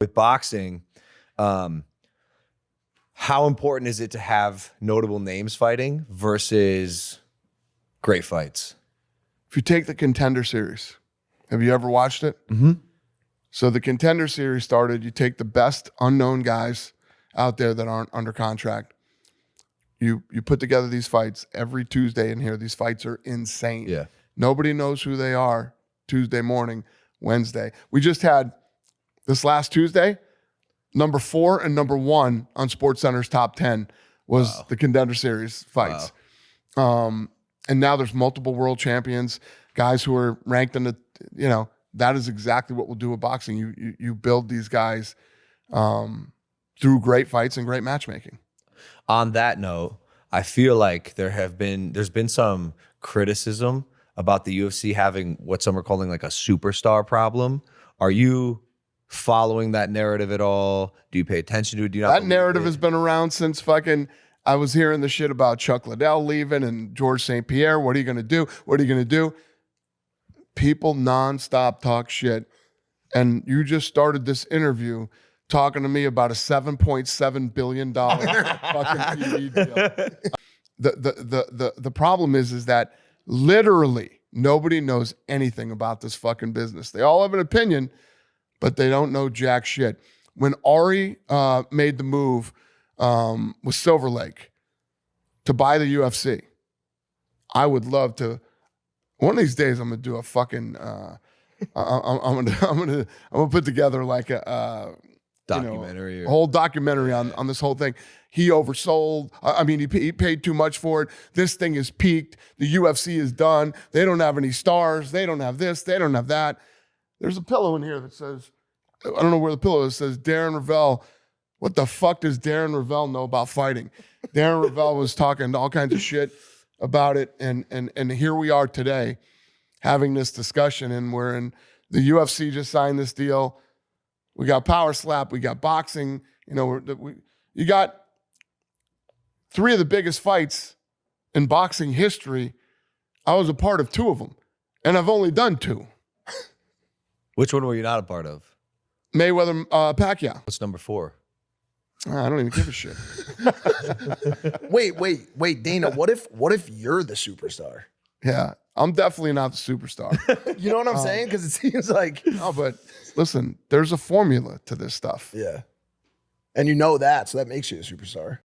With boxing, how important is it to have notable names fighting versus great fights? If you take the Contender Series, have you ever watched it? Mm-hmm. So the Contender Series started, you take the best unknown guys out there that aren't under contract. You put together these fights every Tuesday in here. These fights are insane. Yeah. Nobody knows who they are Tuesday morning, Wednesday. We just had this last Tuesday, number 4 and number 1 on SportsCenter's top 10 was the Contender Series fights. Wow. And now there's multiple world champions, guys who are ranked in the, that is exactly what we'll do with boxing. You build these guys through great fights and great matchmaking. On that note, I feel like there's been some criticism about the UFC having what some are calling like a superstar problem. Are you following that narrative at all? Do you pay attention to it? Do you not? That narrative has been around since I was hearing the shit about Chuck Liddell leaving and George St. Pierre. What are you going to do? What are you going to do? People nonstop talk shit. And you just started this interview talking to me about a $7.7 billion fucking TV deal. The problem is that literally nobody knows anything about this fucking business. They all have an opinion, but they don't know jack shit. When Ari made the move with Silver Lake to buy the UFC, I would love to. One of these days, I'm gonna do a fucking. I'm gonna put together like a documentary, a whole documentary on this whole thing. He oversold. I mean, he paid too much for it. This thing is peaked. The UFC is done. They don't have any stars. They don't have this. They don't have that. There's a pillow in here that says, I don't know where the pillow is. It says Darren Ravel. What the fuck does Darren Ravel know about fighting? Darren Ravel was talking all kinds of shit about it, and here we are today having this discussion, and we're in the UFC just signed this deal. We got Power Slap, we got boxing. You got 3 of the biggest fights in boxing history. I was a part of 2 of them, and I've only done 2. Which one were you not a part of? Mayweather, Pacquiao. What's number 4? I don't even give a shit. Wait, Dana. What if you're the superstar? Yeah, I'm definitely not the superstar. You know what I'm saying? Because it seems like no, but listen, there's a formula to this stuff. Yeah, and you know that, so that makes you a superstar.